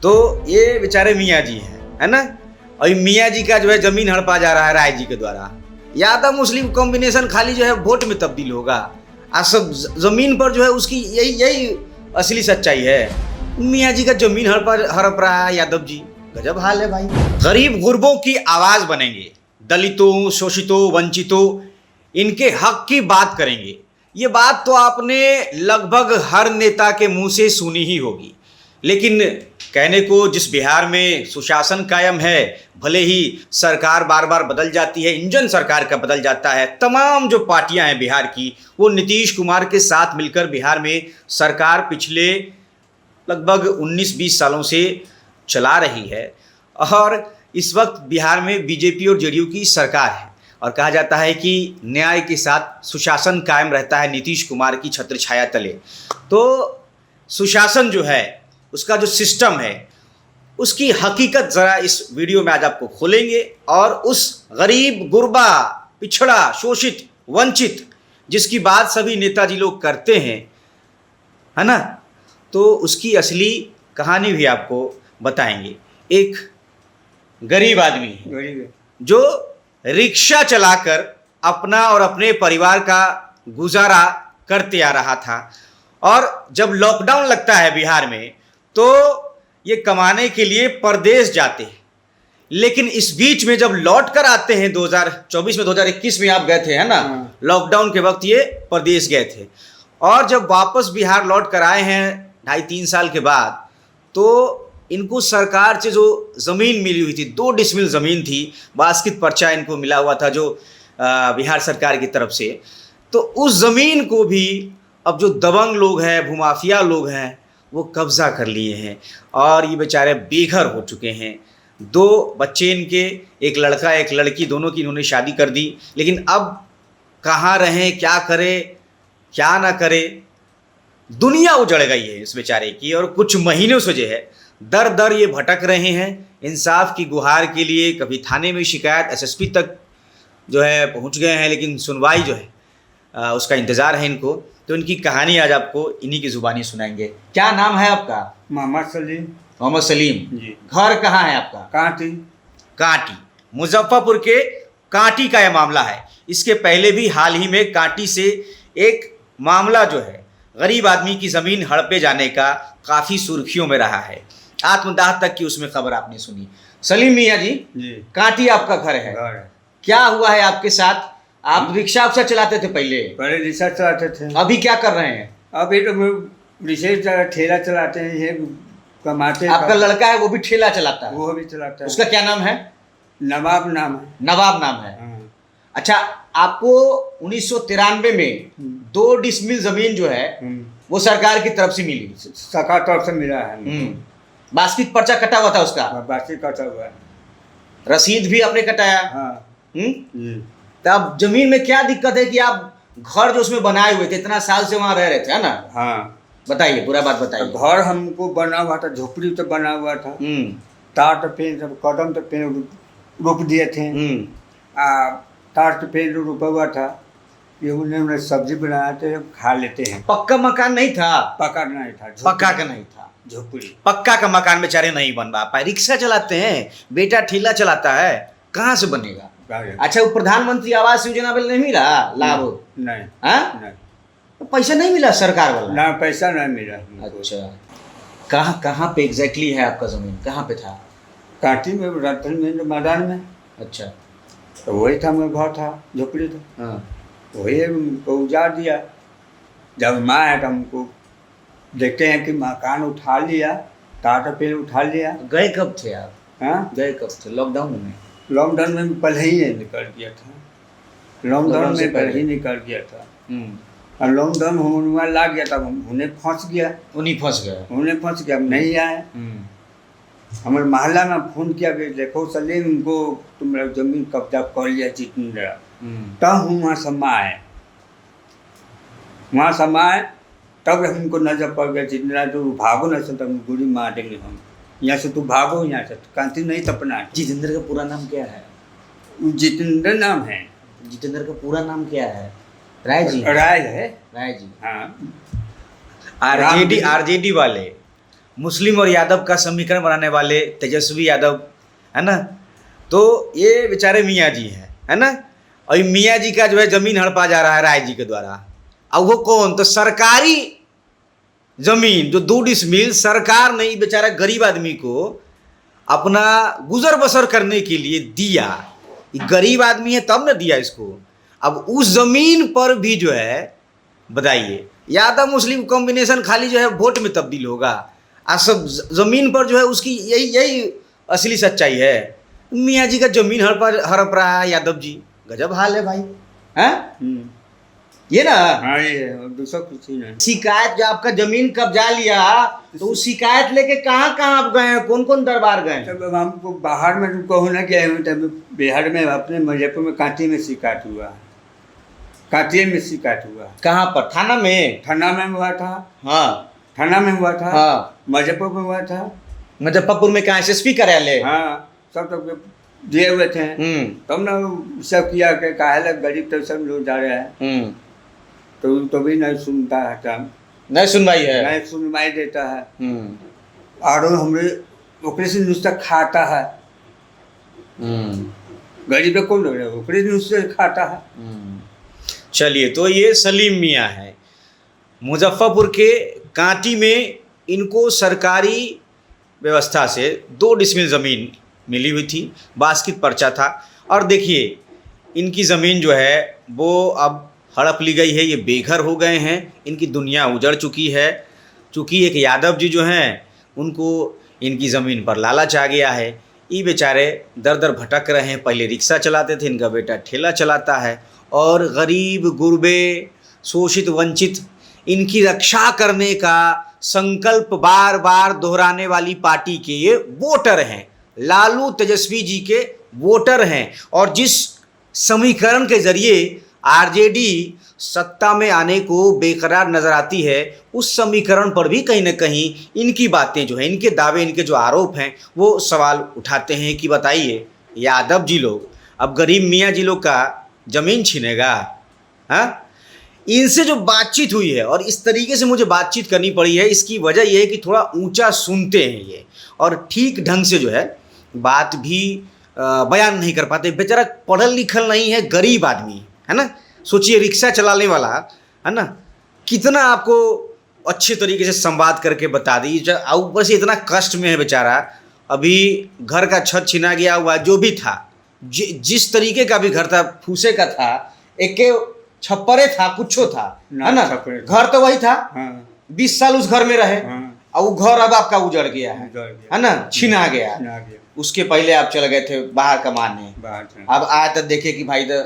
तो ये बेचारे मियाँ जी हैं, है ना। और मियाँ जी का जो है जमीन हड़पा जा रहा है राय जी के द्वारा। यादव मुस्लिम कॉम्बिनेशन खाली जो है वोट में तब्दील होगा, और सब जमीन पर जो है उसकी यही यही असली सच्चाई है। मियाँ जी का जमीन हड़प रहा है यादव जी, गजब हाल है भाई। गरीब गुरबों की आवाज बनेंगे, दलितों, शोषितों, वंचितों, इनके हक की बात करेंगे। ये बात तो आपने लगभग हर नेता के मुंह से सुनी ही होगी, लेकिन कहने को जिस बिहार में सुशासन कायम है, भले ही सरकार बार बार बदल जाती है, इंजन सरकार का बदल जाता है, तमाम जो पार्टियां हैं बिहार की वो नीतीश कुमार के साथ मिलकर बिहार में सरकार पिछले लगभग 19-20 सालों से चला रही है। और इस वक्त बिहार में बीजेपी और जेडीयू की सरकार है, और कहा जाता है कि न्याय के साथ सुशासन कायम रहता है नीतीश कुमार की छत्र छाया तले। तो सुशासन जो है, उसका जो सिस्टम है, उसकी हकीकत ज़रा इस वीडियो में आज आपको खोलेंगे, और उस गरीब, गुरबा, पिछड़ा, शोषित, वंचित जिसकी बात सभी नेताजी लोग करते हैं, है ना, तो उसकी असली कहानी भी आपको बताएंगे। एक गरीब आदमी है जो रिक्शा चलाकर अपना और अपने परिवार का गुजारा करते आ रहा था, और जब लॉकडाउन लगता है बिहार में तो ये कमाने के लिए परदेश जाते हैं। लेकिन इस बीच में जब लौट कर आते हैं 2024 में, 2021 में आप गए थे, है ना, लॉकडाउन के वक्त ये परदेश गए थे, और जब वापस बिहार लौट कर आए हैं 2.5-3 साल के बाद, तो इनको सरकार से जो ज़मीन मिली हुई थी, 2 डिसमिल ज़मीन थी, बास्कित पर्चा इनको मिला हुआ था जो बिहार सरकार की तरफ से, तो उस ज़मीन को भी अब जो दबंग लोग हैं, भूमाफिया लोग हैं, वो कब्ज़ा कर लिए हैं, और ये बेचारे बेघर हो चुके हैं। 2 बच्चे इनके, एक लड़का एक लड़की, दोनों की इन्होंने शादी कर दी, लेकिन अब कहाँ रहें, क्या करें, क्या ना करें, दुनिया उजड़ गई है इस बेचारे की। और कुछ महीनों से जो है दर दर ये भटक रहे हैं इंसाफ की गुहार के लिए। कभी थाने में शिकायत, एसएसपी तक जो है पहुंच गए हैं, लेकिन सुनवाई जो है उसका इंतज़ार है इनको। तो इनकी कहानी आज आपको इन्हीं की ज़ुबानी सुनाएंगे। क्या नाम है आपका? मोहम्मद सलीम। मोहम्मद सलीम जी। घर कहाँ है आपका? कांटी। कांटी, मुजफ्फरपुर के कांटी का यह मामला है। इसके पहले भी हाल ही में कांटी से एक मामला जो है गरीब आदमी की ज़मीन हड़पे जाने का काफ़ी सुर्खियों में रहा है, आत्मदाह तक की उसमें खबर आपने सुनी। सलीम मियाँ जी, कांटी आपका घर है, क्या हुआ है आपके साथ? आप रिक्शा उक्शा चलाते थे पहले रिक्शा चलाते थे। अभी क्या कर रहे हैं? अभी तो रिक्शा ठेला चलाते हैं, ये कमाते। आपका लड़का है वो भी ठेला चलाता है? वो भी चलाता है। उसका क्या नाम है? नवाब नाम है। नवाब नाम है। अच्छा, आपको 1993 में 2 डिसमिल जमीन जो है वो सरकार की तरफ से मिली? सरकार तरफ से मिला है। बास्किट पर्चा कटा हुआ था उसका? बास्किट कटा हुआ है। रसीद भी आपने कटाया? तो अब जमीन में क्या दिक्कत है कि आप घर जो उसमें बनाए हुए थे, इतना साल से वहाँ रह रहे थे, है ना? हाँ, बताइए, पूरा बात बताइए। घर हमको बना हुआ था, झोपड़ी तो बना हुआ था, तार तो पेड़, सब कदम तो पेड़ रोप दिए थे, तार तो पेड़ रोपा हुआ था, ये उन्होंने सब्जी बनाया थे, खा लेते हैं। पक्का मकान नहीं था? पक्का नहीं था। पक्का का नहीं था, झोपड़ी। पक्का का मकान बेचारे नहीं बन पाए। रिक्शा चलाते हैं, बेटा ठेला चलाता है, कहाँ से बनेगा? अच्छा, वो प्रधानमंत्री आवास योजना बिल नहीं मिला लाभ? नहीं। हाँ, तो पैसा नहीं मिला सरकार वाला? ना, पैसा नहीं मिला। अच्छा, कहाँ पे एग्जैक्टली है आपका जमीन? कहाँ पे था? कांटी में, रतन में, मैदान में। अच्छा, तो वही था, मेरा घर था, झोपड़ी था। हाँ, वही हमको उजाड़ दिया। जब माँ है तो हमको देखते हैं कि मकान उठा लिया, टाटा पेड़ उठा लिया। गए कब थे आप? हाँ, गए कब थे? लॉकडाउन में? लॉकडाउन में पहले ही निकल गया था। लॉकडाउन में पहले ही निकल गया था। और लॉकडाउन होने लग गया था, उन्हें फंस गया। उन्हीं फंस गए? उन्हें फंस गया, नहीं आए। हमारे मोहल्ला में फ़ोन किया कि देखो सलीम, उनको तुम जमीन कब्जा कर लिया जितेंद्र। तब हम वहाँ समाए, तब हमको नजर पड़ गया जितेंद्र, तो भागो न से तब गोली मार देंगे हम, यहाँ से तू भागो, यहाँ से कांति नहीं तपना। जितेंद्र का पूरा नाम क्या है? जितेंद्र नाम है। जितेंद्र का पूरा नाम क्या है? राय जी? राय है। राय जी, हाँ। आरजेडी वाले मुस्लिम और यादव का समीकरण बनाने वाले तेजस्वी यादव, है ना, तो ये बेचारे मियाँ जी हैं, है ना। और ये मियाँ जी का जो है ज़मीन हड़पा जा रहा है राय जी के द्वारा। अब वो कौन, तो सरकारी ज़मीन जो 2 डिसमिल सरकार ने बेचारा गरीब आदमी को अपना गुजर बसर करने के लिए दिया। ये गरीब आदमी है तब न दिया इसको। अब उस ज़मीन पर भी जो है बताइए यादव मुस्लिम कॉम्बिनेशन खाली जो है वोट में तब्दील होगा, और सब ज़मीन पर जो है उसकी यही असली सच्चाई है। मियाँ जी का ज़मीन हड़प रहा है यादव जी, गजब हाल है भाई, हैं ये ना। हाँ ये है, और दूसरा कुछ ही नहीं। शिकायत जो आपका जमीन कब्जा लिया तो उस शिकायत लेके कहाँ कहाँ आप गए हैं, कौन कौन दरबार गए हैं? तब हमको बाहर में तुमको होना क्या है, तब बिहार में अपने मुजफ्फरपुर में कांटी में शिकायत हुआ, कांटी में शिकायत हुआ। कहाँ पर, थाना में? थाना में हुआ था। हाँ थाना में हुआ था। हाँ मुजफ्फरपुर में हुआ था। मुजफ्फरपुर में कहाँ, SSP कार्यालय? हाँ सब तब दिए हुए थे, तब ना सब किया के काहे लग गरीब तो सब लोग जा रहे हैं, तो भी नहीं सुनता है, काम नहीं सुनवाई है, नहीं सुनवाई देता है। और हमरे ओकरे से नुस्खा खाता है, गरीब कौन लोग रहे ओकरे से नुस्खा खाता है। चलिए, तो ये सलीम मियाँ है, मुजफ्फरपुर के कांटी में इनको सरकारी व्यवस्था से 2 डिसमिल ज़मीन मिली हुई थी, बास्कित पर्चा था। और देखिए इनकी ज़मीन जो है वो अब हड़प ली गई है, ये बेघर हो गए हैं, इनकी दुनिया उजड़ चुकी है। चूँकि एक यादव जी जो हैं उनको इनकी ज़मीन पर लालच आ गया है, ये बेचारे दर दर भटक रहे हैं। पहले रिक्शा चलाते थे, इनका बेटा ठेला चलाता है, और गरीब गुरबे शोषित वंचित इनकी रक्षा करने का संकल्प बार बार दोहराने वाली पार्टी के ये वोटर हैं, लालू तेजस्वी जी के वोटर हैं। और जिस समीकरण के ज़रिए आरजेडी सत्ता में आने को बेकरार नज़र आती है, उस समीकरण पर भी कहीं ना कहीं इनकी बातें जो हैं, इनके दावे, इनके जो आरोप हैं वो सवाल उठाते हैं कि बताइए यादव जी लोग अब गरीब मियाँ जी लोग का ज़मीन छीनेगा? हाँ, इनसे जो बातचीत हुई है और इस तरीके से मुझे बातचीत करनी पड़ी है, इसकी वजह यह है कि थोड़ा ऊंचा सुनते हैं ये, और ठीक ढंग से जो है बात भी बयान नहीं कर पाते। बेचारा पढ़ल लिखल नहीं है, गरीब आदमी है ना। सोचिए रिक्शा चलाने वाला है ना, कितना आपको अच्छे तरीके से संवाद करके बता दी, ऊपर से इतना कष्ट में है बेचारा। अभी घर का छत छिना गया हुआ जो भी था, जिस तरीके का भी घर था, फूसे का था, एक छप्परे था, कुछो था, है ना, घर तो वही था। 20 साल उस घर में रहे, और वो घर अब आपका उजड़ गया है ना, छिना गया। उसके पहले आप चले गए थे बाहर कमाने, अब आए तो देखे कि भाई तो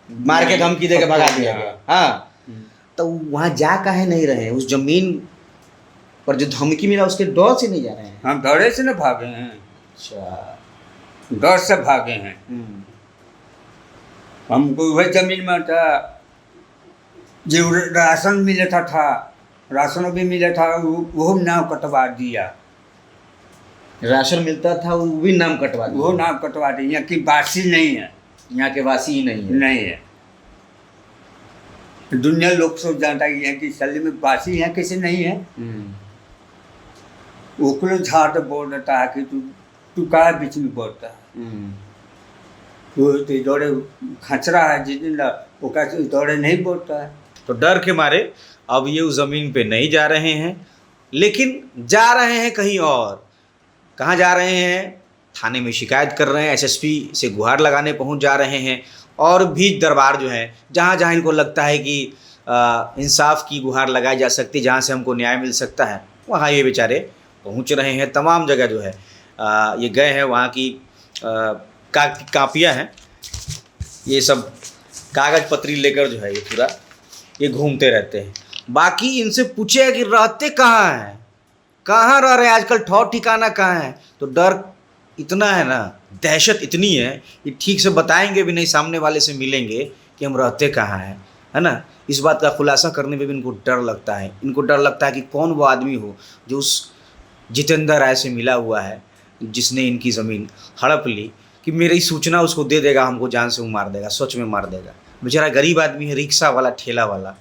मार के धमकी दे के भगा दिया गया। हाँ, तो वहाँ जा काहे नहीं रहे? उस जमीन पर जो धमकी मिला उसके डर से नहीं जा रहे हैं? हम डरे से न भागे हैं। अच्छा, डर से भागे हैं। हमको वह जमीन में था जो राशन मिला था, राशन भी मिला था, वो नाम कटवा दिया। राशन मिलता था वो भी नाम कटवा दिया? वो नाम कटवा दिया। यहाँ की वासी नहीं है, यहाँ के वासी ही नहीं है। नहीं है। दुनिया लोग सोच जानता है यहाँ की सली में वासी यहाँ किसी नहीं है। ओकलो झाड़ बोल देता है कि तू का बीच में बोलता है, वो तो दौड़े खचरा है जिस दिन दौड़े नहीं बोलता है। तो डर के मारे अब ये उस ज़मीन पे नहीं जा रहे हैं, लेकिन जा रहे हैं कहीं और। कहाँ जा रहे हैं? थाने में शिकायत कर रहे हैं, SSP से गुहार लगाने पहुंच जा रहे हैं, और भी दरबार जो है जहाँ जहाँ इनको लगता है कि इंसाफ की गुहार लगाई जा सकती है, जहाँ से हमको न्याय मिल सकता है, वहाँ ये बेचारे पहुँच रहे हैं। तमाम जगह जो है ये गए हैं, वहाँ की कापियाँ हैं, ये सब कागज़ पत्री लेकर जो है ये पूरा ये घूमते रहते हैं। बाकी इनसे पूछे कि रहते कहाँ हैं, कहाँ रह रहे हैं आजकल, ठौर ठिकाना कहाँ है? तो डर इतना है ना, दहशत इतनी है कि ठीक से बताएंगे भी नहीं, सामने वाले से मिलेंगे कि हम रहते कहाँ हैं, है ना। इस बात का खुलासा करने में भी इनको डर लगता है। इनको डर लगता है कि कौन वो आदमी हो जो उस जितेंद्र राय से मिला हुआ है जिसने इनकी ज़मीन हड़प ली, कि मेरी सूचना उसको दे देगा, हमको जान से वो मार देगा, सच में मार देगा। बेचारा गरीब आदमी है, रिक्शा वाला, ठेला वाला,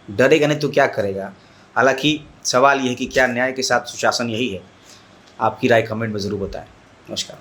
डरेगा नहीं तो क्या करेगा। हालांकि सवाल ये है कि क्या न्याय के साथ सुशासन यही है? आपकी राय कमेंट में ज़रूर बताएं। नमस्कार।